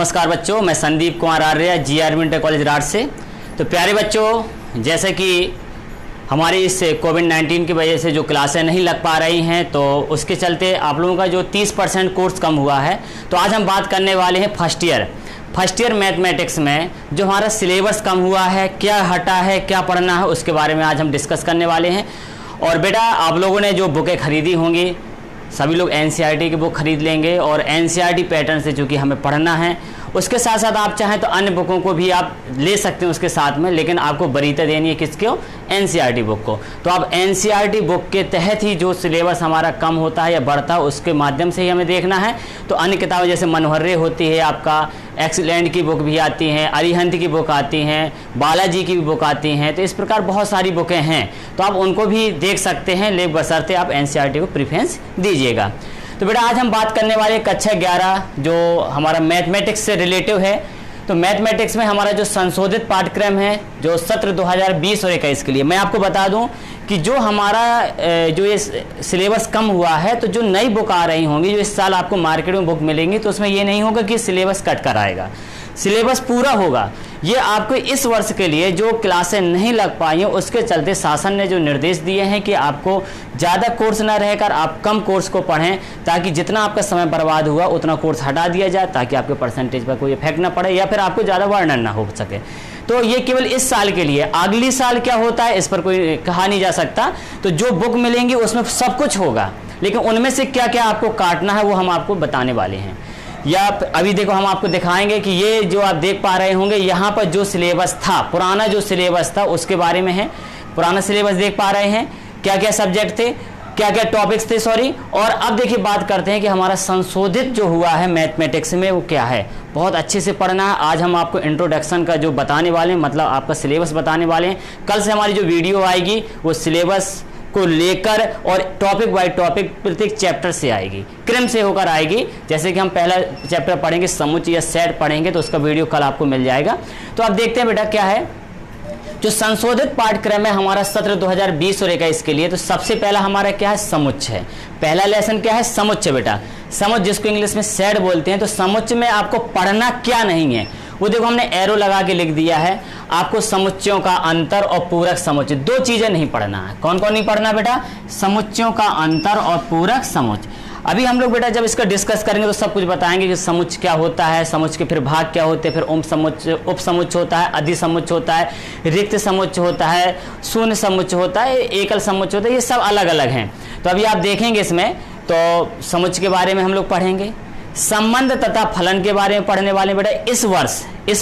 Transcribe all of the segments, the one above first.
नमस्कार बच्चों, मैं संदीप कुमार आर्य जीआरबी इंटर कॉलेज राठ से। तो प्यारे बच्चों, जैसे कि हमारी इस कोविड-19 की वजह से जो क्लासें नहीं लग पा रही हैं, तो उसके चलते आप लोगों का जो 30% कोर्स कम हुआ है। तो आज हम बात करने वाले हैं फर्स्ट ईयर मैथमेटिक्स में जो हमारा सिलेबस कम हुआ है, क्या हटा है, क्या पढ़ना है, उसके बारे में आज हम डिस्कस करने वाले हैं। और बेटा, आप लोगों ने जो बुकें खरीदी होंगी, सभी लोग एनसीईआरटी की बुक खरीद लेंगे और एनसीईआरटी पैटर्न से चूँकि हमें पढ़ना है, उसके साथ साथ आप चाहें तो अन्य बुकों को भी आप ले सकते हैं उसके साथ में, लेकिन आपको वरीयता देनी है किसको? एनसीईआरटी बुक को। तो आप एनसीईआरटी बुक के तहत ही जो सिलेबस हमारा कम होता है या बढ़ता है उसके माध्यम से ही हमें देखना है। तो अन्य किताबें जैसे मनोहर्रे होती है, आपका एक्सीलेंट की बुक भी आती हैं, अरिहंत की बुक आती हैं, बालाजी की भी बुक आती हैं। तो इस प्रकार बहुत सारी बुकें हैं, तो आप उनको भी देख सकते हैं, लेकिन बशर्ते आप एनसीईआरटी को प्रेफरेंस दीजिएगा। तो बेटा, आज हम बात करने वाले कक्षा 11 जो हमारा मैथमेटिक्स से रिलेटिव है। तो मैथमेटिक्स में हमारा जो संशोधित पाठ्यक्रम है, जो सत्र 2020 और 21 के लिए, मैं आपको बता दूं कि जो हमारा जो ये सिलेबस कम हुआ है, तो जो नई बुक आ रही होंगी, जो इस साल आपको मार्केट में बुक मिलेंगी, तो उसमें ये नहीं होगा कि सिलेबस कट कर आएगा, सिलेबस पूरा होगा। ये आपको इस वर्ष के लिए जो क्लासें नहीं लग पाई हैं, उसके चलते शासन ने जो निर्देश दिए हैं कि आपको ज़्यादा कोर्स ना रहकर आप कम कोर्स को पढ़ें, ताकि जितना आपका समय बर्बाद हुआ उतना कोर्स हटा दिया जाए, ताकि आपके परसेंटेज पर कोई इफेक्ट ना पड़े या फिर आपको ज़्यादा वर्णन ना हो सके। तो ये केवल इस साल के लिए, अगली साल क्या होता है इस पर कोई कहा नहीं जा सकता। तो जो बुक मिलेंगी उसमें सब कुछ होगा, लेकिन उनमें से क्या क्या आपको काटना है वो हम आपको बताने वाले हैं। या अभी देखो, हम आपको दिखाएंगे कि ये जो आप देख पा रहे होंगे, यहाँ पर जो सिलेबस था, पुराना जो सिलेबस था उसके बारे में है। पुराना सिलेबस देख पा रहे हैं, क्या क्या सब्जेक्ट थे, क्या क्या टॉपिक्स थे, सॉरी। और अब देखिए बात करते हैं कि हमारा संशोधित जो हुआ है मैथमेटिक्स में वो क्या है। बहुत अच्छे से पढ़ना है। आज हम आपको इंट्रोडक्शन का जो बताने वाले हैं, मतलब आपका सिलेबस बताने वाले हैं। कल से हमारी जो वीडियो आएगी वो सिलेबस को लेकर और टॉपिक बाय टॉपिक प्रत्येक चैप्टर से आएगी, क्रम से होकर आएगी। जैसे कि हम पहला चैप्टर पढ़ेंगे, समुच्चय या सेट पढ़ेंगे, तो उसका वीडियो कल आपको मिल जाएगा। तो अब देखते हैं बेटा क्या है जो संशोधित पाठ्यक्रम है हमारा सत्र 2020 और 21 के लिए। तो सबसे पहला हमारा क्या है? समुच्चय। पहला लेसन क्या है? समुच्चय बेटा। समुच्चय जिसको इंग्लिश में सेट बोलते हैं। तो समुच्चय में आपको पढ़ना क्या नहीं है वो देखो, हमने एरो लगा के लिख दिया है। आपको समुच्चयों का अंतर और पूरक समुच्चय, दो चीजें नहीं पढ़ना है। कौन कौन नहीं पढ़ना बेटा? समुच्चयों का अंतर और पूरक समुच्चय। अभी हम लोग बेटा जब इसका डिस्कस करेंगे तो सब कुछ बताएंगे कि समुच्चय क्या होता है, समुच्चय के फिर भाग क्या होते हैं, फिर उप समुच्चय होता है, अधिसमुच्चय होता है, रिक्त समुच्चय होता है, शून्य समुच्चय होता है, एकल समुच्चय होता है। ये सब अलग अलग हैं। तो अभी आप देखेंगे इसमें, तो समुच्चय के बारे में हम लोग पढ़ेंगे। संबंध तथा फलन के बारे में पढ़ने वाले बेटा इस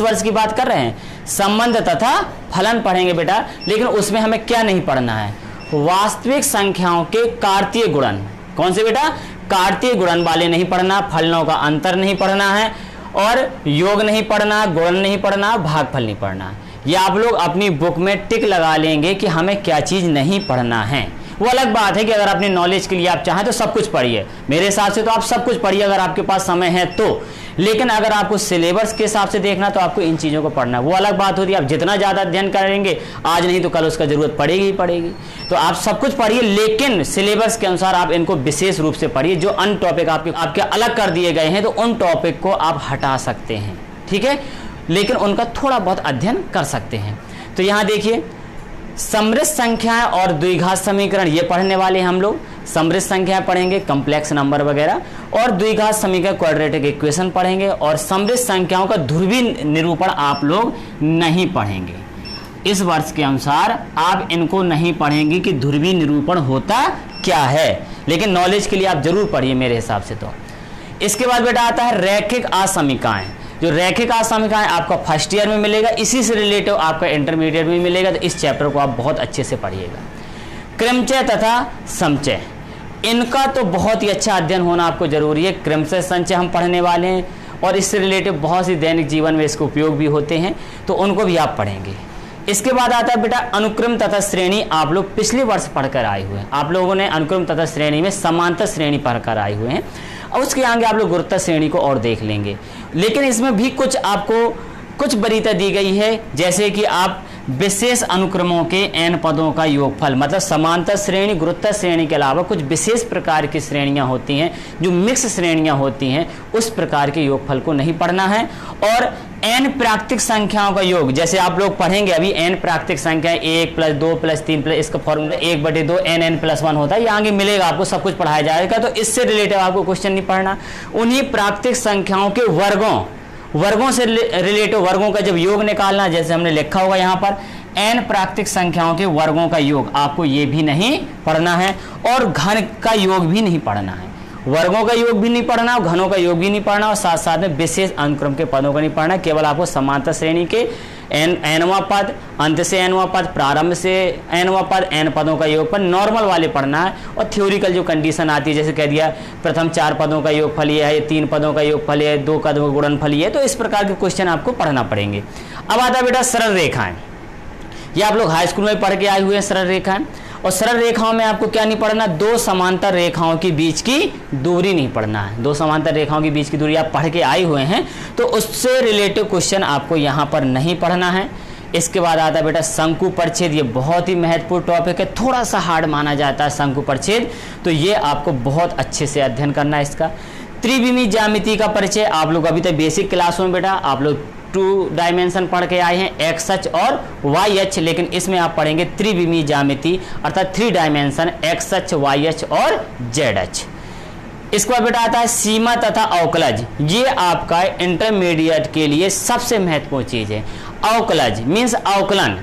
वर्ष की बात कर रहे हैं। संबंध तथा फलन पढ़ेंगे बेटा, लेकिन उसमें हमें क्या नहीं पढ़ना है? वास्तविक संख्याओं के कार्तीय गुणन। कौन से बेटा? कार्तीय गुणन वाले नहीं पढ़ना, फलनों का अंतर नहीं पढ़ना है, और योग नहीं पढ़ना, गुणन नहीं पढ़ना, भागफल नहीं पढ़ना। ये आप लोग अपनी बुक में टिक लगा लेंगे कि हमें क्या चीज नहीं पढ़ना है। वो अलग बात है कि अगर अपनी नॉलेज के लिए आप चाहें तो सब कुछ पढ़िए। मेरे हिसाब से तो आप सब कुछ पढ़िए अगर आपके पास समय है तो। लेकिन अगर आपको सिलेबस के हिसाब से देखना तो आपको इन चीज़ों को पढ़ना है। वो अलग बात होती है, आप जितना ज़्यादा अध्ययन करेंगे, आज नहीं तो कल उसका जरूरत पड़ेगी ही पड़ेगी। तो आप सब कुछ पढ़िए, लेकिन सिलेबस के अनुसार आप इनको विशेष रूप से पढ़िए। जो अन्य टॉपिक आपके अलग कर दिए गए हैं, तो उन टॉपिक को आप हटा सकते हैं, ठीक है, लेकिन उनका थोड़ा बहुत अध्ययन कर सकते हैं। तो यहाँ देखिए, समृद्ध संख्याएं और द्विघात समीकरण ये पढ़ने वाले हैं हम लोग। समृद्ध संख्याएं पढ़ेंगे, कॉम्प्लेक्स नंबर वगैरह, और द्विघात समीकरण क्वाड्रेटिक इक्वेशन पढ़ेंगे। और समृद्ध संख्याओं का ध्रुवीय निरूपण आप लोग नहीं पढ़ेंगे। इस वर्ष के अनुसार आप इनको नहीं पढ़ेंगे कि ध्रुवीय निरूपण होता क्या है, लेकिन नॉलेज के लिए आप जरूर पढ़िए मेरे हिसाब से। तो इसके बाद बेटा आता है रैखिक असमीकाएं। जो रैखिक असमीकाएं आपका फर्स्ट ईयर में मिलेगा, इसी से रिलेटिव आपका इंटरमीडिएट में मिलेगा। तो इस चैप्टर को आप बहुत अच्छे से पढ़िएगा। क्रमचय तथा समचय, इनका तो बहुत ही अच्छा अध्ययन होना आपको जरूरी है। क्रमचय संचय हम पढ़ने वाले हैं, और इससे रिलेटिव बहुत सी दैनिक जीवन में इसके उपयोग भी होते हैं, तो उनको भी आप पढ़ेंगे। इसके बाद आता है बेटा अनुक्रम तथा श्रेणी। आप लोग पिछले वर्ष पढ़कर आए हुए हैं। आप लोगों ने अनुक्रम तथा श्रेणी में समांतर श्रेणी पढ़कर आए हुए हैं, और उसके आगे आप लोग गुरुत्व श्रेणी को और देख लेंगे। लेकिन इसमें भी कुछ आपको कुछ वरीयता दी गई है, जैसे कि आप विशेष अनुक्रमों के n पदों का योगफल, मतलब समांतर श्रेणी, गुरुत्तर श्रेणी के अलावा कुछ विशेष प्रकार की श्रेणियां होती हैं जो मिक्स श्रेणियां होती हैं, उस प्रकार के योगफल को नहीं पढ़ना है। और n प्राकृतिक संख्याओं का योग, जैसे आप लोग पढ़ेंगे अभी n प्राकृतिक संख्या 1 + 2 + 3 + इसका फॉर्मूला 1/2 n + 1 होता है, ये आगे मिलेगा आपको, सब कुछ पढ़ाया जाएगा, तो इससे रिलेटेड आपको क्वेश्चन नहीं पढ़ना। उन्हीं प्राकृतिक संख्याओं के वर्गों से रिलेटेड वर्गों का जब योग निकालना, जैसे हमने लिखा होगा यहाँ पर n प्राकृतिक संख्याओं के वर्गों का योग, आपको ये भी नहीं पढ़ना है। और घन का योग भी नहीं पढ़ना है, वर्गों का योग भी नहीं पढ़ना और घनों का योग भी नहीं पढ़ना, और साथ साथ में विशेष अनुक्रम के पदों का नहीं पढ़ना। केवल आपको समांतर श्रेणी के nवां पद, अंत से nवां पद, प्रारंभ से nवां पद, n पदों का योग पर नॉर्मल वाले पढ़ना है। और थ्योरिकल जो कंडीशन आती है, जैसे कह दिया प्रथम 4 पदों का योगफल ये है, 3 पदों का योगफल ये है, 2 पदों का गुणनफल ये है, तो इस प्रकार के क्वेश्चन आपको पढ़ना पड़ेंगे। अब आता है बेटा सरल रेखाएं, ये आप लोग हाई स्कूल में पढ़ के आए हुए हैं सरल रेखाएं। और सरल रेखाओं में आपको क्या नहीं पढ़ना, 2 समांतर रेखाओं के बीच की दूरी नहीं पढ़ना है। 2 समांतर रेखाओं के बीच की दूरी आप पढ़ के आए हुए हैं, तो उससे रिलेटिव क्वेश्चन आपको यहाँ पर नहीं पढ़ना है। इसके बाद आता है बेटा शंकु परिच्छेद, ये बहुत ही महत्वपूर्ण टॉपिक है, थोड़ा सा हार्ड माना जाता है शंकु परिच्छेद, तो ये आपको बहुत अच्छे से अध्ययन करना है इसका। त्रिविमीय ज्यामिति का परिचय, आप लोग अभी तक बेसिक क्लासों में बेटा आप लोग 2 डायमेंशन पढ़ के आए हैं, एक्स अक्ष और वाई अक्ष, लेकिन इसमें आप पढ़ेंगे त्रिविमीय ज्यामिति अर्थात 3 डायमेंशन, एक्स अक्ष, वाई अक्ष और जेड अक्ष। इसके बाद बेटा आता है सीमा तथा अवकलज, ये आपका इंटरमीडिएट के लिए सबसे महत्वपूर्ण चीज है। अवकलज मीन्स अवकलन।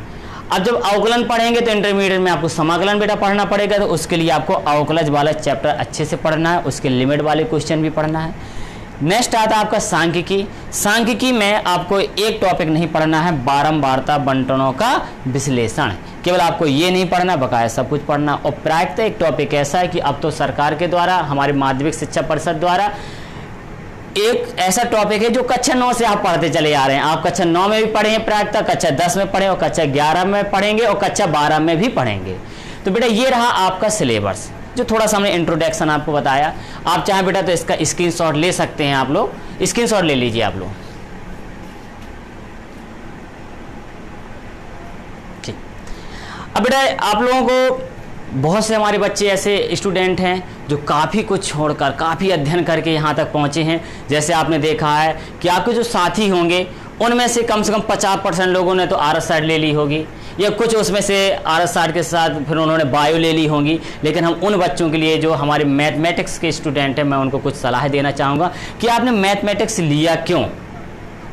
अब जब अवकलन पढ़ेंगे तो इंटरमीडिएट में आपको समाकलन बेटा पढ़ना पड़ेगा, तो उसके लिए आपको अवकलज वाला चैप्टर अच्छे से पढ़ना है, उसके लिमिट वाले क्वेश्चन भी पढ़ना है। नेक्स्ट आता है आपका सांख्यिकी। सांख्यिकी में आपको एक टॉपिक नहीं पढ़ना है, बारंबारता बंटनों का विश्लेषण, केवल आपको ये नहीं पढ़ना, बकाया सब कुछ पढ़ना। और प्रायिकता एक टॉपिक ऐसा है कि अब तो सरकार के द्वारा, हमारे माध्यमिक शिक्षा परिषद द्वारा एक ऐसा टॉपिक है जो कक्षा 9 से आप पढ़ते चले आ रहे हैं। आप कक्षा 9 में भी पढ़े हैं प्रायिकता, कक्षा 10 में पढ़े और कक्षा 11 में पढ़ेंगे और कक्षा 12 में भी पढ़ेंगे। तो बेटा ये रहा आपका सिलेबस, जो थोड़ा सा हमने इंट्रोडक्शन आपको बताया। आप चाहे बेटा तो इसका स्क्रीनशॉट ले सकते हैं, आप लोग स्क्रीनशॉट ले लीजिए आप लोग। ठीक, अब बेटा आप लोगों को बहुत से हमारे बच्चे ऐसे स्टूडेंट हैं जो काफ़ी कुछ छोड़कर, काफ़ी अध्ययन करके यहाँ तक पहुँचे हैं। जैसे आपने देखा है कि आपके जो साथी होंगे उनमें से कम 50% लोगों ने तो आरएस साइड ले ली होगी, या कुछ उसमें से आरएस साइड के साथ फिर उन्होंने बायो ले ली होंगी। लेकिन हम उन बच्चों के लिए जो हमारे मैथमेटिक्स के स्टूडेंट हैं, मैं उनको कुछ सलाह देना चाहूँगा कि आपने मैथमेटिक्स लिया क्यों,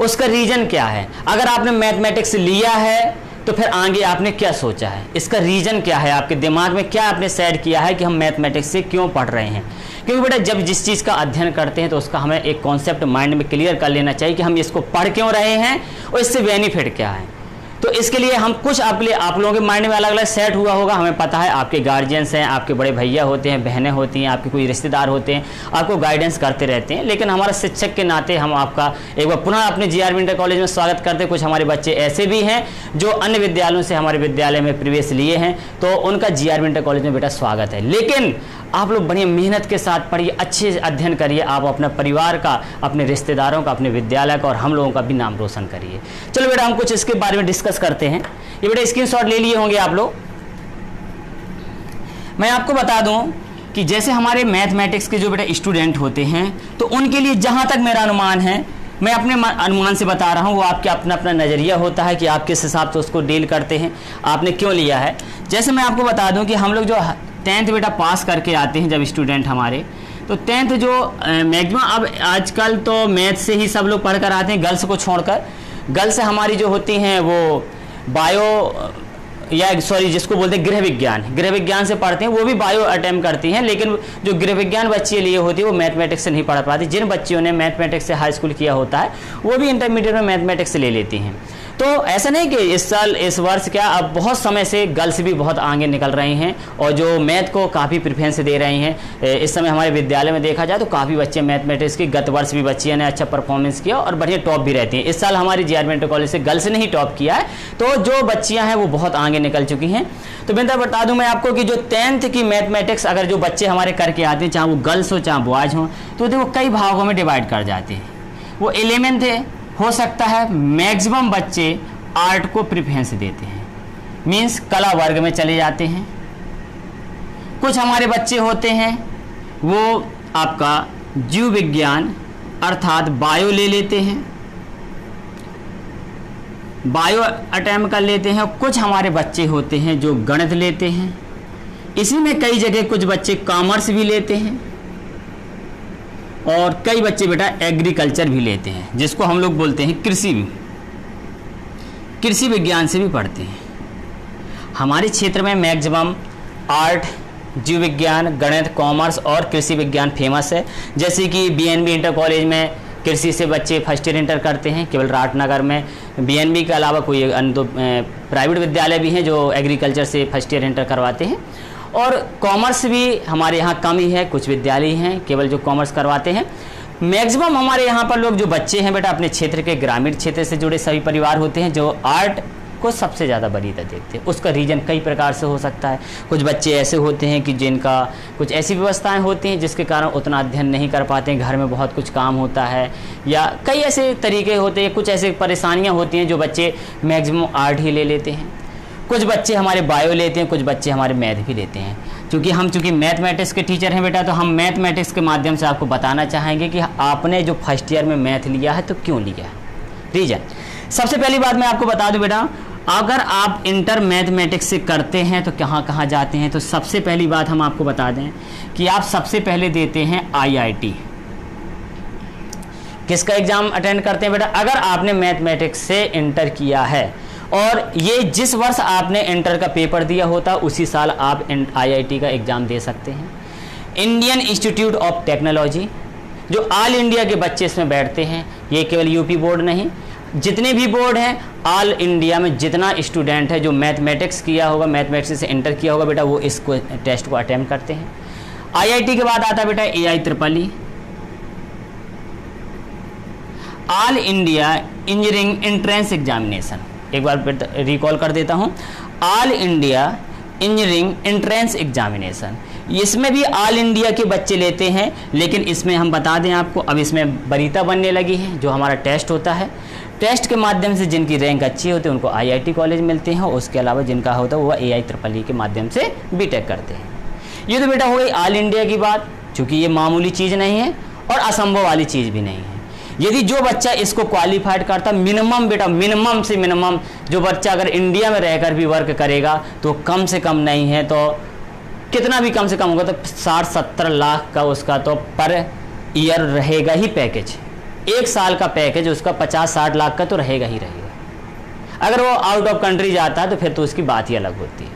उसका रीज़न क्या है। अगर आपने मैथमेटिक्स लिया है तो फिर आगे आपने क्या सोचा है, इसका रीज़न क्या है, आपके दिमाग में क्या आपने सेट किया है कि हम मैथमेटिक्स से क्यों पढ़ रहे हैं। क्योंकि बेटा जब जिस चीज़ का अध्ययन करते हैं तो उसका हमें एक कॉन्सेप्ट माइंड में क्लियर कर लेना चाहिए कि हम इसको पढ़ क्यों रहे हैं और इससे बेनिफिट क्या है। तो इसके लिए हम कुछ आप लोगों के माइंड में अलग अलग सेट हुआ होगा। हमें पता है आपके गार्जियंस हैं, आपके बड़े भैया होते हैं, बहनें होती हैं, आपके कोई रिश्तेदार होते हैं, आपको गाइडेंस करते रहते हैं। लेकिन हमारा शिक्षक के नाते हम आपका एक बार पुनः अपने जीआरबी इंटर कॉलेज में स्वागत करते हैं। कुछ हमारे बच्चे ऐसे भी हैं जो अन्य विद्यालयों से हमारे विद्यालय में प्रवेश लिए हैं, तो उनका जीआरबी इंटर कॉलेज में बेटा स्वागत है। लेकिन आप लोग बड़ी मेहनत के साथ पढ़िए, अच्छे से अध्ययन करिए, आप अपने परिवार का, अपने रिश्तेदारों का, अपने विद्यालय का और हम लोगों का भी नाम रोशन करिए। चलो बेटा हम कुछ इसके बारे में डिस्कस करते हैं। ये बेटा स्क्रीनशॉट ले लिए होंगे आप लोग। मैं आपको बता दूं कि जैसे हमारे मैथमेटिक्स के जो बेटा स्टूडेंट होते हैं, तो उनके लिए जहां तक मेरा अनुमान है, मैं अपने अनुमान से बता रहा हूं, वो आपके अपना अपना नज़रिया होता है कि आप किस हिसाब से उसको डील करते हैं, आपने क्यों लिया है। जैसे मैं आपको बता दूं कि हम लोग जो 10th बेटा पास करके आते हैं जब स्टूडेंट हमारे, तो 10th जो मैक्सिमम अब आजकल तो मैथ से ही सब लोग पढ़ कर आते हैं, गर्ल्स को छोड़कर। गर्ल्स हमारी जो होती हैं वो बायो या सॉरी जिसको बोलते हैं गृह विज्ञान से पढ़ते हैं, वो भी बायो अटेम्प्ट करती हैं। लेकिन जो गृह विज्ञान बच्चे लिए होती है वो मैथमेटिक्स से नहीं पढ़ पाती। जिन बच्चियों ने मैथमेटिक्स से हाई स्कूल किया होता है वो भी इंटरमीडिएट में मैथमेटिक्स ले लेती हैं। तो ऐसा नहीं कि इस वर्ष क्या, अब बहुत समय से गर्ल्स भी बहुत आगे निकल रही हैं और जो मैथ को काफ़ी प्रेफरेंस दे रही हैं। इस समय हमारे विद्यालय में देखा जाए तो काफ़ी बच्चे मैथमेटिक्स की, गत वर्ष भी बच्चियों ने अच्छा परफॉर्मेंस किया और बढ़िया टॉप भी रहती हैं। इस साल हमारी जीआरबी इंटर कॉलेज से गर्ल्स ने ही टॉप किया है, तो जो बच्चियाँ हैं वो बहुत आगे निकल चुकी हैं। तो मैं बता दूं मैं आपको कि जो 10th की मैथमेटिक्स अगर जो बच्चे हमारे करके आते हैं, चाहे वो गर्ल्स हो चाहे बॉयज हों, तो देखो कई भागों में डिवाइड कर जाते हैं। वो 11th हो सकता है मैक्सिमम बच्चे आर्ट को प्रेफरेंस देते हैं, मीन्स कला वर्ग में चले जाते हैं। कुछ हमारे बच्चे होते हैं वो आपका जीव विज्ञान अर्थात बायो ले लेते हैं, बायो अटेम्प्ट कर लेते हैं। कुछ हमारे बच्चे होते हैं जो गणित लेते हैं। इसी में कई जगह कुछ बच्चे कॉमर्स भी लेते हैं और कई बच्चे बेटा एग्रीकल्चर भी लेते हैं, जिसको हम लोग बोलते हैं कृषि विज्ञान से भी पढ़ते हैं। हमारे क्षेत्र में मैक्सिमम आर्ट, जीव विज्ञान, गणित, कॉमर्स और कृषि विज्ञान फेमस है। जैसे कि बीएनबी इंटर कॉलेज में कृषि से बच्चे फर्स्ट ईयर इंटर करते हैं। केवल राटनगर में बीएनबी के अलावा कोई अन्य प्राइवेट विद्यालय भी हैं जो एग्रीकल्चर से फर्स्ट ईयर इंटर करवाते हैं। और कॉमर्स भी हमारे यहाँ कम ही है, कुछ विद्यालय हैं केवल जो कॉमर्स करवाते हैं। मैक्सिमम हमारे यहाँ पर लोग जो बच्चे हैं बेटा अपने क्षेत्र के ग्रामीण क्षेत्र से जुड़े सभी परिवार होते हैं जो आर्ट को सबसे ज़्यादा वरीयता देते हैं। उसका रीजन कई प्रकार से हो सकता है। कुछ बच्चे ऐसे होते हैं कि जिनका कुछ ऐसी व्यवस्थाएं होती हैं जिसके कारण उतना अध्ययन नहीं कर पाते हैं, घर में बहुत कुछ काम होता है, या कई ऐसे तरीके होते हैं, कुछ ऐसे परेशानियां होती हैं जो बच्चे मैक्सिमम आर्ट ही ले लेते हैं। कुछ बच्चे हमारे बायो लेते हैं, कुछ बच्चे हमारे मैथ भी लेते हैं। चूँकि मैथमेटिक्स के टीचर हैं बेटा, तो हम मैथमेटिक्स के माध्यम से आपको बताना चाहेंगे कि आपने जो फर्स्ट ईयर में मैथ लिया है तो क्यों लिया है। रीजन सबसे पहली बात मैं आपको बता दूं बेटा, अगर आप इंटर मैथमेटिक्स से करते हैं तो कहाँ कहाँ जाते हैं। तो सबसे पहली बात हम आपको बता दें कि आप सबसे पहले देते हैं आईआईटी। किसका एग्जाम अटेंड करते हैं बेटा? अगर आपने मैथमेटिक्स से इंटर किया है और ये जिस वर्ष आपने इंटर का पेपर दिया होता उसी साल आप आईआईटी का एग्जाम दे सकते हैं। इंडियन इंस्टीट्यूट ऑफ टेक्नोलॉजी, जो ऑल इंडिया के बच्चे इसमें बैठते हैं, ये केवल यूपी बोर्ड नहीं, जितने भी बोर्ड हैं ऑल इंडिया में जितना स्टूडेंट है जो मैथमेटिक्स किया होगा, मैथमेटिक्स से इंटर किया होगा बेटा, वो इसको टेस्ट को अटेम्प्ट करते हैं। आईआईटी के बाद आता है बेटा AIEEE, all India engineering entrance examination. एक बार रिकॉल कर देता हूँ, all India engineering entrance examination. इसमें भी ऑल इंडिया के बच्चे लेते हैं, लेकिन इसमें हम बता दें आपको, अब इसमें वरीयता बनने लगी है। जो हमारा टेस्ट होता है, टेस्ट के माध्यम से जिनकी रैंक अच्छी होती है उनको आईआईटी कॉलेज मिलते हैं, उसके अलावा जिनका होता है वो AIEEE के माध्यम से बीटेक करते हैं। ये तो बेटा हो गई ऑल इंडिया की बात, चूँकि ये मामूली चीज़ नहीं है और असंभव वाली चीज़ भी नहीं है। यदि जो बच्चा इसको क्वालिफाइड करता, मिनिमम बेटा मिनिमम से मिनिमम जो बच्चा अगर इंडिया में रहकर भी वर्क करेगा तो कम से कम नहीं है तो कितना भी कम से कम होगा तो 60-70 लाख का उसका तो पर ईयर रहेगा ही पैकेज। एक साल का पैकेज उसका 50-60 लाख का तो रहेगा ही रहेगा। अगर वो आउट ऑफ कंट्री जाता है तो फिर तो उसकी बात ही अलग होती है।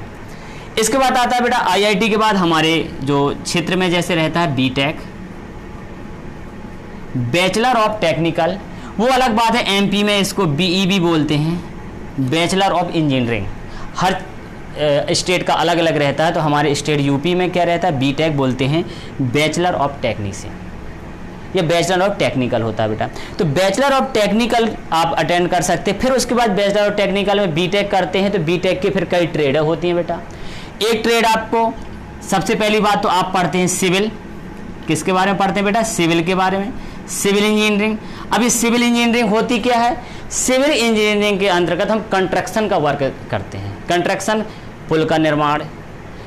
इसके बाद आता है बेटा आईआईटी के बाद हमारे जो क्षेत्र में जैसे रहता है बीटेक, बैचलर ऑफ टेक्निकल, वो अलग बात है। एमपी में इसको BE भी बोलते हैं, bachelor of engineering. Her state का अलग अलग रहता है, तो हमारे स्टेट यूपी में क्या रहता है, बीटेक बोलते हैं, बैचलर ऑफ टेक्नीशियन। ये बैचलर ऑफ टेक्निकल होता है बेटा। तो बैचलर ऑफ टेक्निकल आप अटेंड कर सकते हैं। फिर उसके बाद बैचलर ऑफ टेक्निकल में बीटेक करते हैं, तो बीटेक के फिर कई ट्रेड होती हैं बेटा। एक ट्रेड आपको सबसे पहली बात तो आप पढ़ते हैं सिविल। किसके बारे में पढ़ते हैं बेटा? सिविल के बारे में, सिविल इंजीनियरिंग। अभी सिविल इंजीनियरिंग होती क्या है? सिविल इंजीनियरिंग के अंतर्गत हम कंस्ट्रक्शन का वर्क करते हैं। कंस्ट्रक्शन, पुल का निर्माण,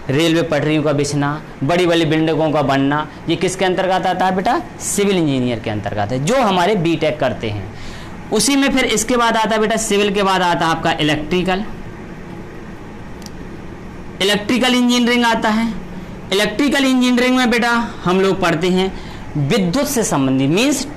रेलवे पटरियों का बिछना, बड़ी बड़ी बिल्डिंगों का बनना, ये किसके अंतर्गत आता है बेटा? सिविल इंजीनियर के अंतर्गत है, जो हमारे बीटेक करते हैं। उसी में फिर इसके बाद आता है बेटा, सिविल के बाद आता है आपका इलेक्ट्रिकल इंजीनियरिंग आता है। इलेक्ट्रिकल इंजीनियरिंग में बेटा हम लोग पढ़ते हैं विद्युत से संबंधित, मीन्स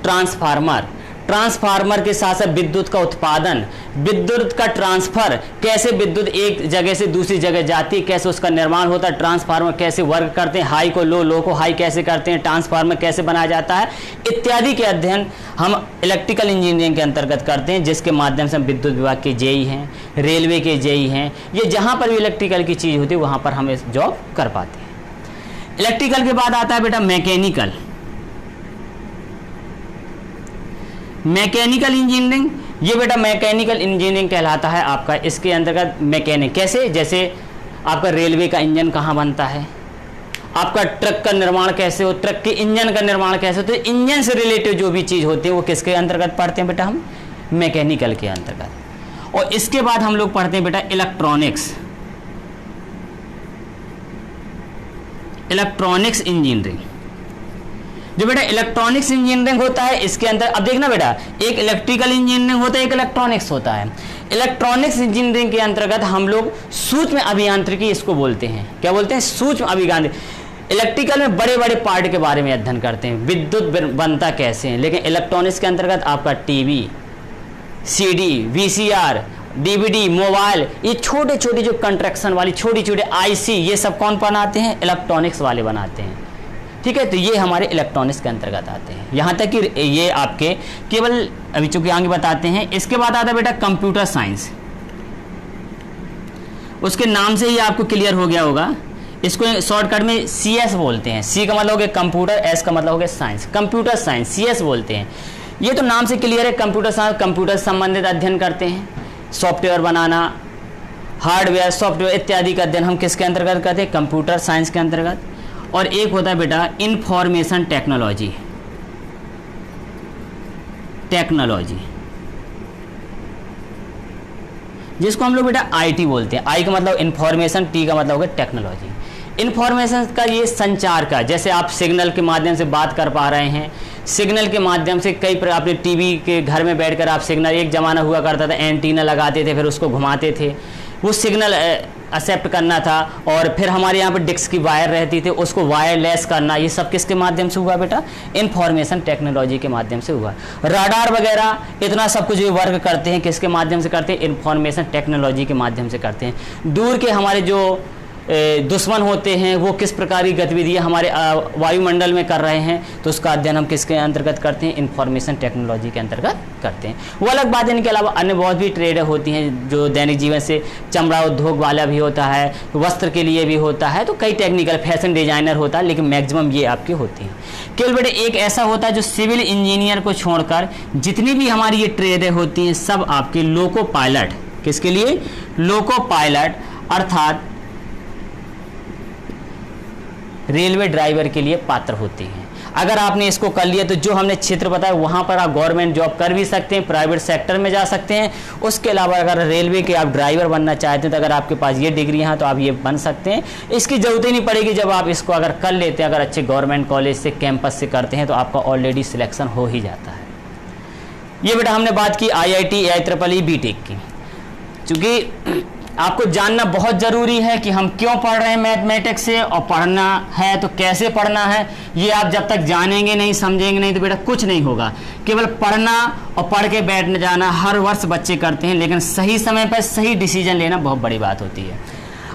ट्रांसफार्मर के साथ साथ विद्युत का उत्पादन, विद्युत का ट्रांसफर, कैसे विद्युत एक जगह से दूसरी जगह जाती है, कैसे उसका निर्माण होता है, ट्रांसफार्मर कैसे वर्क करते हैं, हाई को लो, लो को हाई कैसे करते हैं, ट्रांसफार्मर कैसे बनाया जाता है, इत्यादि के अध्ययन हम इलेक्ट्रिकल इंजीनियरिंग के अंतर्गत करते हैं, जिसके माध्यम से हम विद्युत विभाग के जेई हैं, रेलवे के जेई हैं, ये जहाँ पर भी इलेक्ट्रिकल की चीज़ होती है वहाँ पर हम इस जॉब कर पाते हैं। इलेक्ट्रिकल के बाद आता है बेटा मैकेनिकल इंजीनियरिंग। ये बेटा मैकेनिकल इंजीनियरिंग कहलाता है आपका। इसके अंतर्गत मैकेनिक कैसे, जैसे आपका रेलवे का इंजन कहाँ बनता है, आपका ट्रक का निर्माण कैसे हो, ट्रक के इंजन का निर्माण कैसे हो, तो इंजन से रिलेटेड जो भी चीज़ होती है वो किसके अंतर्गत पढ़ते हैं बेटा? हम मैकेनिकल के अंतर्गत। और इसके बाद हम लोग पढ़ते हैं बेटा इलेक्ट्रॉनिक्स। Electronics engineering. जो बेटा इलेक्ट्रॉनिक्स इंजीनियरिंग होता है इसके अंदर, अब देखना बेटा, एक इलेक्ट्रिकल इंजीनियरिंग होता है, एक इलेक्ट्रॉनिक्स होता है। इलेक्ट्रॉनिक्स इंजीनियरिंग के अंतर्गत हम लोग सूक्ष्म अभियांत्रिकी इसको बोलते हैं। क्या बोलते हैं? सूक्ष्म अभियांत्रिकी। इलेक्ट्रिकल में बड़े बड़े पार्ट के बारे में अध्ययन करते हैं, विद्युत बनता कैसे है, लेकिन इलेक्ट्रॉनिक्स के अंतर्गत आपका TV, CD, VCR, DVD, mobile, ये छोटे छोटे जो कंस्ट्रक्शन वाली छोटी छोटी आईसी, ये सब कौन बनाते हैं? इलेक्ट्रॉनिक्स वाले बनाते हैं। ठीक है, तो ये हमारे इलेक्ट्रॉनिक्स के अंतर्गत आते हैं। यहाँ तक कि ये आपके केवल अभी चूंकि आगे बताते हैं। इसके बाद आता है बेटा कंप्यूटर साइंस। उसके नाम से ही आपको क्लियर हो गया होगा, इसको शॉर्टकट में सीएस बोलते हैं। सी का मतलब हो गया कंप्यूटर, एस का मतलब हो गया साइंस, कंप्यूटर साइंस, सीएस बोलते हैं। ये तो नाम से क्लियर है, कंप्यूटर साइंस, कंप्यूटर संबंधित अध्ययन करते हैं, सॉफ्टवेयर बनाना, हार्डवेयर, सॉफ्टवेयर इत्यादि का अध्ययन हम किसके अंतर्गत करते हैं? कंप्यूटर साइंस के अंतर्गत। और एक होता है बेटा इंफॉर्मेशन टेक्नोलॉजी, जिसको हम लोग बेटा आईटी बोलते हैं। आई का मतलब इंफॉर्मेशन, टी का मतलब हो गया टेक्नोलॉजी। इंफॉर्मेशन का ये संचार का, जैसे आप सिग्नल के माध्यम से बात कर पा रहे हैं, सिग्नल के माध्यम से कई अपने टीवी के घर में बैठकर आप सिग्नल, एक जमाना हुआ करता था एंटीना लगाते थे, फिर उसको घुमाते थे, वो सिग्नल एक्सेप्ट करना था, और फिर हमारे यहाँ पर डिस्क की वायर रहती थी, उसको वायरलेस करना, ये सब किसके माध्यम से हुआ बेटा? इंफॉर्मेशन टेक्नोलॉजी के माध्यम से हुआ। राडार वगैरह इतना सब कुछ वर्क करते हैं किसके माध्यम से करते हैं? इंफॉर्मेशन टेक्नोलॉजी के माध्यम से करते हैं। दूर के हमारे जो दुश्मन होते हैं वो किस प्रकार की गतिविधियाँ हमारे वायुमंडल में कर रहे हैं, तो उसका अध्ययन हम किसके अंतर्गत करते हैं? इंफॉर्मेशन टेक्नोलॉजी के अंतर्गत करते हैं। वो अलग बात है, इनके अलावा अन्य बहुत भी ट्रेड होती हैं जो दैनिक जीवन से, चमड़ा उद्योग वाला भी होता है, वस्त्र के लिए भी होता है, तो कई टेक्निकल फैशन डिजाइनर होता है, लेकिन मैक्सिमम ये आपकी होती हैं। केवल बेटे एक ऐसा होता है जो सिविल इंजीनियर को छोड़कर जितनी भी हमारी ये ट्रेडें होती हैं सब आपके लोको पायलट, किसके लिए? लोको पायलट, अर्थात रेलवे ड्राइवर के लिए पात्र होते हैं। अगर आपने इसको कर लिया तो जो हमने क्षेत्र बताया वहाँ पर आप गवर्नमेंट जॉब कर भी सकते हैं, प्राइवेट सेक्टर में जा सकते हैं। उसके अलावा अगर रेलवे के आप ड्राइवर बनना चाहते हैं तो अगर आपके पास ये डिग्री हैं तो आप ये बन सकते हैं। इसकी ज़रूरत ही नहीं पड़ेगी, जब आप इसको अगर कर लेते हैं, अगर अच्छे गवर्नमेंट कॉलेज से, कैंपस से करते हैं तो आपका ऑलरेडी सिलेक्शन हो ही जाता है। ये बेटा हमने बात की IIT, IEEE, BTech की। चूँकि आपको जानना बहुत ज़रूरी है कि हम क्यों पढ़ रहे हैं मैथमेटिक्स से, और पढ़ना है तो कैसे पढ़ना है, ये आप जब तक जानेंगे नहीं, समझेंगे नहीं तो बेटा कुछ नहीं होगा। केवल पढ़ना और पढ़ के बैठ जाना हर वर्ष बच्चे करते हैं, लेकिन सही समय पर सही डिसीजन लेना बहुत बड़ी बात होती है।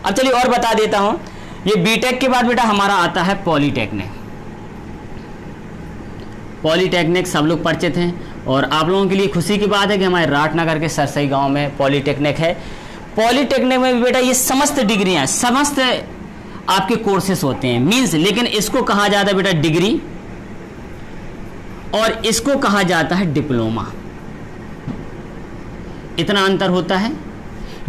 अब चलिए और बता देता हूँ, ये बीटेक के बाद बेटा हमारा आता है पॉलीटेक्निक। पॉलीटेक्निक सब लोग परिचित हैं, और आप लोगों के लिए खुशी की बात है कि हमारे राटनगर के सरसई गाँव में पॉलीटेक्निक है। पॉलीटेक्निक में भी बेटा ये समस्त डिग्रियां, समस्त आपके कोर्सेस होते हैं, मीन्स, लेकिन इसको कहा जाता है बेटा डिग्री और इसको कहा जाता है डिप्लोमा। इतना अंतर होता है।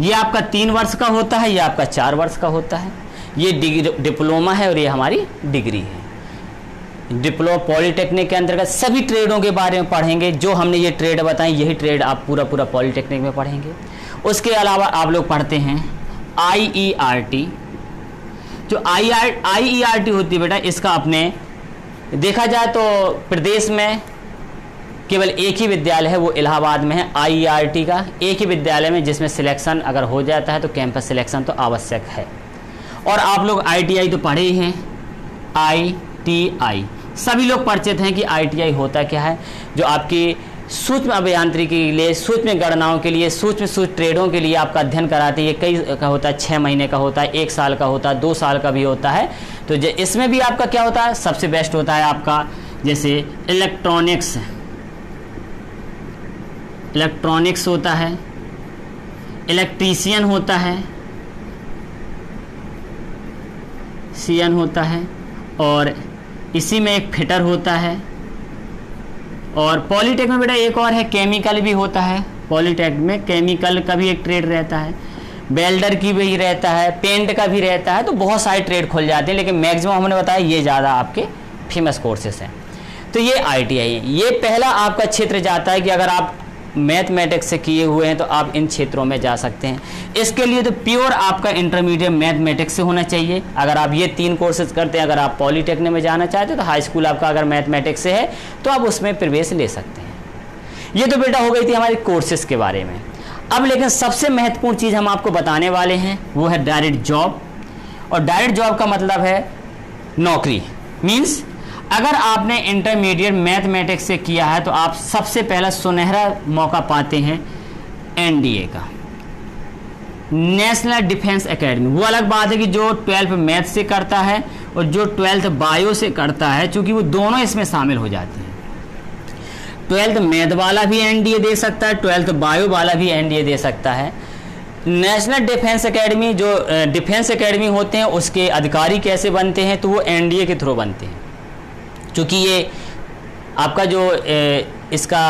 ये आपका 3 वर्ष का होता है, ये आपका 4 वर्ष का होता है। ये डिप्लोमा है और ये हमारी डिग्री है। पॉलीटेक्निक के अंतर्गत सभी ट्रेडों के बारे में पढ़ेंगे। जो हमने ये ट्रेड बताई, यही ट्रेड आप पूरा पॉलीटेक्निक में पढ़ेंगे। उसके अलावा आप लोग पढ़ते हैं IERT। जो IERT होती है बेटा, इसका अपने देखा जाए तो प्रदेश में केवल एक ही विद्यालय है, वो इलाहाबाद में है। IERT का एक ही विद्यालय में, जिसमें सिलेक्शन अगर हो जाता है तो कैंपस सिलेक्शन तो आवश्यक है। और आप लोग ITI तो पढ़े ही हैं, ITI सभी लोग परिचित हैं कि ITI होता क्या है। जो आपकी सूक्ष्म अभियांत्रिकी के लिए, सूक्ष्म गणनाओं के लिए, सूक्ष्म ट्रेडों के लिए आपका अध्ययन कराते हैं। ये कई का होता है, 6 महीने का होता है, 1 साल का होता है, 2 साल का भी होता है। तो इसमें भी आपका क्या होता है? सबसे बेस्ट होता है आपका जैसे इलेक्ट्रॉनिक्स होता है, इलेक्ट्रीशियन होता है, CN होता है, और इसी में एक फिटर होता है। और पॉलीटेक में बेटा एक और है, केमिकल भी होता है। पॉलीटेक में केमिकल का भी एक ट्रेड रहता है, वेल्डर की भी रहता है, पेंट का भी रहता है। तो बहुत सारे ट्रेड खुल जाते हैं, लेकिन मैक्सिमम हमने बताया ये ज़्यादा आपके फेमस कोर्सेस हैं। तो ये ITI है। ये पहला आपका क्षेत्र जाता है कि अगर आप मैथमेटिक्स से किए हुए हैं तो आप इन क्षेत्रों में जा सकते हैं। इसके लिए तो प्योर आपका इंटरमीडिएट मैथमेटिक्स से होना चाहिए। अगर आप ये 3 कोर्सेज करते हैं, अगर आप पॉलीटेक्निक में जाना चाहते हो तो हाई स्कूल आपका अगर मैथमेटिक्स से है तो आप उसमें प्रवेश ले सकते हैं। ये तो बेटा हो गई थी हमारी कोर्सेज के बारे में। अब लेकिन सबसे महत्वपूर्ण चीज़ हम आपको बताने वाले हैं वो है डायरेक्ट जॉब। और डायरेक्ट जॉब का मतलब है नौकरी। मीन्स अगर आपने इंटरमीडिएट मैथमेटिक्स से किया है तो आप सबसे पहला सुनहरा मौका पाते हैं एनडीए का, नेशनल डिफेंस एकेडमी। वो अलग बात है कि जो 12th मैथ से करता है और जो 12th बायो से करता है, चूंकि वो दोनों इसमें शामिल हो जाते हैं। 12th मैथ वाला भी एनडीए दे सकता है, 12th बायो वाला भी एनडीए दे सकता है। नेशनल डिफेंस एकेडमी, जो डिफेंस एकेडमी होते हैं उसके अधिकारी कैसे बनते हैं, तो वो एनडीए के थ्रू बनते हैं। क्योंकि ये आपका जो इसका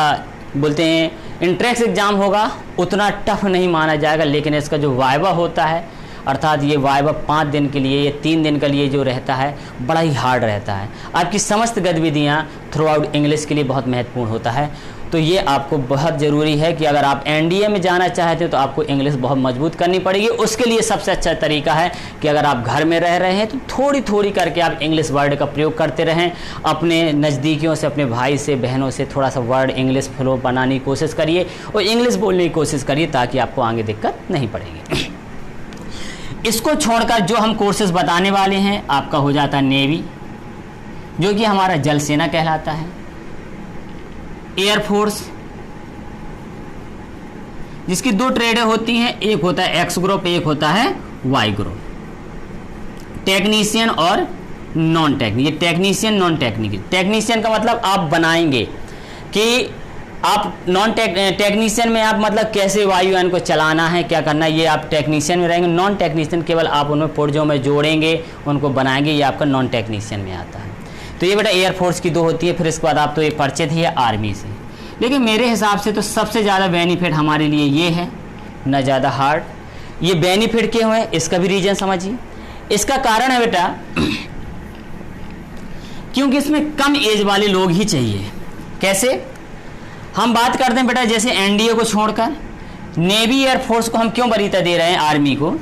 बोलते हैं इंट्रेंस एग्ज़ाम होगा उतना टफ नहीं माना जाएगा, लेकिन इसका जो वाइवा होता है, अर्थात ये वाइवा 5 दिन के लिए, ये 3 दिन के लिए जो रहता है बड़ा ही हार्ड रहता है। आपकी समस्त गतिविधियाँ थ्रू आउट इंग्लिश के लिए बहुत महत्वपूर्ण होता है। तो ये आपको बहुत ज़रूरी है कि अगर आप एनडीए में जाना चाहते हो तो आपको इंग्लिश बहुत मजबूत करनी पड़ेगी। उसके लिए सबसे अच्छा तरीका है कि अगर आप घर में रह रहे हैं तो थोड़ी थोड़ी करके आप इंग्लिश वर्ड का प्रयोग करते रहें। अपने नज़दीकियों से, अपने भाई से, बहनों से थोड़ा सा वर्ड इंग्लिश फ्लो बनाने की कोशिश करिए और इंग्लिश बोलने की कोशिश करिए, ताकि आपको आगे दिक्कत नहीं पड़ेगी। इसको छोड़कर जो हम कोर्सेज बताने वाले हैं, आपका हो जाता है नेवी, जो कि हमारा जल सेना कहलाता है, एयरफोर्स जिसकी 2 ट्रेडें होती हैं, एक होता है एक्स ग्रुप, एक होता है वाई ग्रुप, टेक्नीशियन और नॉन टेक्निकल। ये टेक्नीशियन नॉन टेक्निकल, टेक्नीशियन का मतलब आप बनाएंगे कि आप नॉन टेक्नीशियन में आप मतलब कैसे वायुयान को चलाना है, क्या करना है, ये आप टेक्नीशियन में रहेंगे। नॉन टेक्नीशियन केवल आप उनमें पुर्जों में जोड़ेंगे, उनको बनाएंगे, ये आपका नॉन टेक्नीशियन में आता है। तो ये बेटा एयरफोर्स की 2 होती है। फिर इसके बाद आप तो ये परिचित ही है आर्मी से। लेकिन मेरे हिसाब से तो सबसे ज़्यादा बेनिफिट हमारे लिए ये है, न ज़्यादा हार्ड। ये बेनिफिट क्यों है, इसका भी रीजन समझिए। इसका कारण है बेटा क्योंकि इसमें कम एज वाले लोग ही चाहिए। कैसे? हम बात करते हैं बेटा, जैसे एनडीए को छोड़कर नेवी एयरफोर्स को हम क्यों वरीयता दे रहे हैं आर्मी को।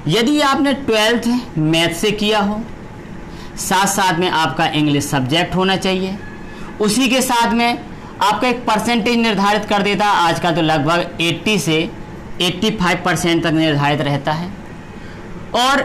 यदि आपने 12th मैथ से किया हो, साथ साथ में आपका इंग्लिश सब्जेक्ट होना चाहिए, उसी के साथ में आपका एक परसेंटेज निर्धारित कर देता है। आज का तो लगभग 80 से 85% तक निर्धारित रहता है। और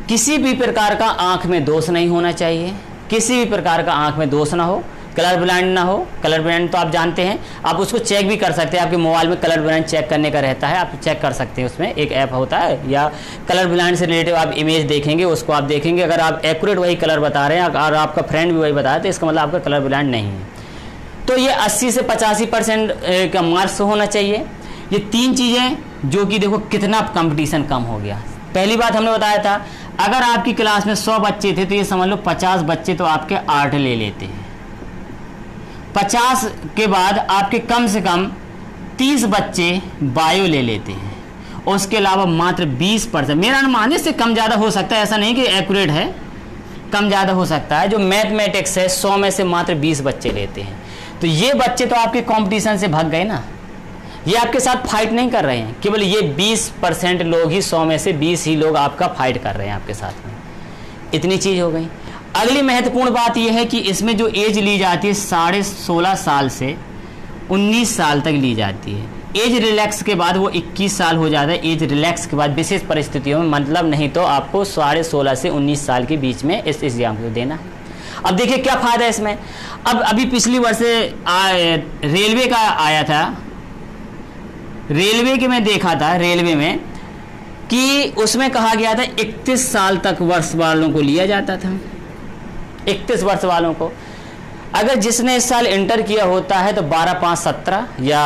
किसी भी प्रकार का आंख में दोष नहीं होना चाहिए, किसी भी प्रकार का आंख में दोष ना हो, कलर ब्लाइंड ना हो। कलर ब्लाइंड तो आप जानते हैं, आप उसको चेक भी कर सकते हैं। आपके मोबाइल में कलर ब्लाइंड चेक करने का रहता है, आप चेक कर सकते हैं। उसमें एक ऐप होता है, या कलर ब्लाइंड से रिलेटेड आप इमेज देखेंगे, उसको आप देखेंगे, अगर आप एक्यूरेट वही कलर बता रहे हैं और आपका फ्रेंड भी वही बता रहा है, तो इसका मतलब आपका कलर ब्लाइंड नहीं है। तो ये 80 से 85% का मार्क्स होना चाहिए। ये 3 चीज़ें जो कि देखो कितना कंपटीशन कम हो गया। पहली बात हमने बताया था, अगर आपकी क्लास में 100 बच्चे थे तो ये समझ लो 50 बच्चे तो आपके आर्ट ले लेते हैं। 50 के बाद आपके कम से कम 30 बच्चे बायो ले लेते हैं। और उसके अलावा मात्र 20%, मेरा अनुमान से कम ज़्यादा हो सकता है, ऐसा नहीं कि एक्यूरेट है, कम ज़्यादा हो सकता है, जो मैथमेटिक्स है 100 में से मात्र 20 बच्चे लेते हैं। तो ये बच्चे तो आपके कंपटीशन से भाग गए ना, ये आपके साथ फाइट नहीं कर रहे हैं। केवल ये 20% लोग ही, 100 में से 20 ही लोग आपका फाइट कर रहे हैं आपके साथ में। इतनी चीज़ हो गई। अगली महत्वपूर्ण बात यह है कि इसमें जो एज ली जाती है 16.5 साल से 19 साल तक ली जाती है। एज रिलैक्स के बाद वो 21 साल हो जाता है। एज रिलैक्स के बाद विशेष परिस्थितियों में, मतलब नहीं तो आपको 16.5 से 19 साल के बीच में इस एग्जाम को देना है। अब देखिए क्या फ़ायदा है इसमें। अब अभी पिछली वर्ष रेलवे का आया था, रेलवे के मैं देखा था, रेलवे में कि उसमें कहा गया था 31 साल तक वर्ष वालों को लिया जाता था। 31 वर्ष वालों को, अगर जिसने इस साल इंटर किया होता है तो 12, 5, 17 या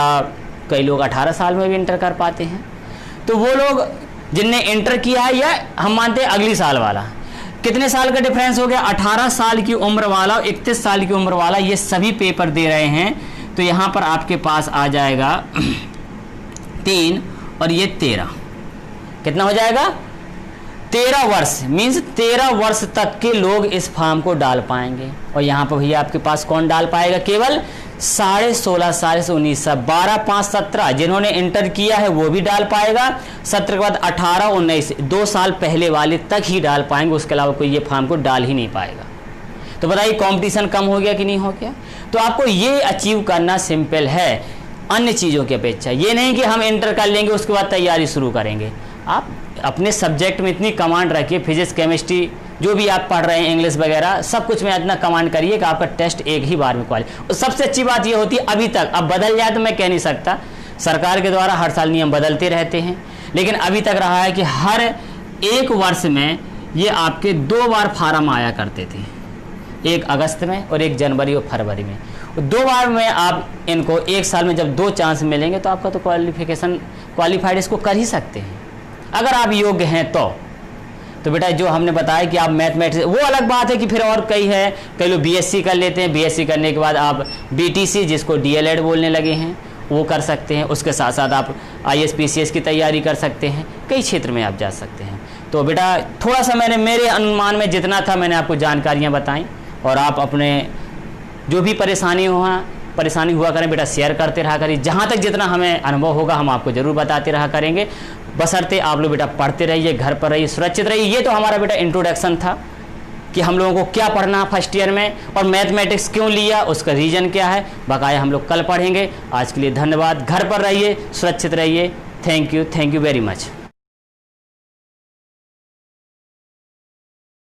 कई लोग 18 साल में भी इंटर कर पाते हैं। तो वो लोग जिनने इंटर किया है, या हम मानते हैं अगली साल वाला, कितने साल का डिफरेंस हो गया, 18 साल की उम्र वाला और 31 साल की उम्र वाला, ये सभी पेपर दे रहे हैं। तो यहाँ पर आपके पास आ जाएगा 3 और ये 13, कितना हो जाएगा 13 वर्ष मीन्स 13 वर्ष तक के लोग इस फॉर्म को डाल पाएंगे। और यहाँ पर भैया आपके पास कौन डाल पाएगा? केवल 16.5 साल से 19 साल, 12, 5, 17 जिन्होंने इंटर किया है वो भी डाल पाएगा। 17 के बाद 18, 19 2 साल पहले वाले तक ही डाल पाएंगे, उसके अलावा कोई ये फॉर्म को डाल ही नहीं पाएगा। तो बताइए कंपटीशन कम हो गया कि नहीं हो गया? तो आपको ये अचीव करना सिंपल है अन्य चीज़ों की अपेक्षा। ये नहीं कि हम इंटर कर लेंगे उसके बाद तैयारी शुरू करेंगे। आप अपने सब्जेक्ट में इतनी कमांड रखिए, फिजिक्स, केमिस्ट्री जो भी आप पढ़ रहे हैं, इंग्लिश वगैरह सब कुछ में इतना कमांड करिए कि आपका टेस्ट एक ही बार में क्वालिफाई। सबसे अच्छी बात ये होती है अभी तक, अब बदल जाए तो मैं कह नहीं सकता, सरकार के द्वारा हर साल नियम बदलते रहते हैं, लेकिन अभी तक रहा है कि हर एक वर्ष में ये आपके 2 बार फार्म आया करते थे, एक अगस्त में और एक जनवरी और फरवरी में। 2 बार में आप इनको एक साल में जब 2 चांस मिलेंगे तो आपका तो क्वालिफाइड इसको कर ही सकते हैं अगर आप योग्य हैं तो बेटा जो हमने बताया कि आप मैथमेटिक्स, वो अलग बात है कि फिर और कई लोग बीएससी कर लेते हैं, बीएससी करने के बाद आप बीटीसी जिसको डीएलएड बोलने लगे हैं वो कर सकते हैं, उसके साथ साथ आप आईएएस की तैयारी कर सकते हैं, कई क्षेत्र में आप जा सकते हैं। तो बेटा थोड़ा सा मैंने मेरे अनुमान में जितना था मैंने आपको जानकारियाँ बताई, और आप अपने जो भी परेशानी हुआ करें बेटा शेयर करते रहा करिए, जहाँ तक जितना हमें अनुभव होगा हम आपको ज़रूर बताते रहा करेंगे। बशर्ते आप लोग बेटा पढ़ते रहिए, घर पर रहिए, सुरक्षित रहिए। ये तो हमारा बेटा इंट्रोडक्शन था कि हम लोगों को क्या पढ़ना फर्स्ट ईयर में और मैथमेटिक्स क्यों लिया, उसका रीज़न क्या है, बकाया हम लोग कल पढ़ेंगे। आज के लिए धन्यवाद, घर पर रहिए, सुरक्षित रहिए। Thank you very much.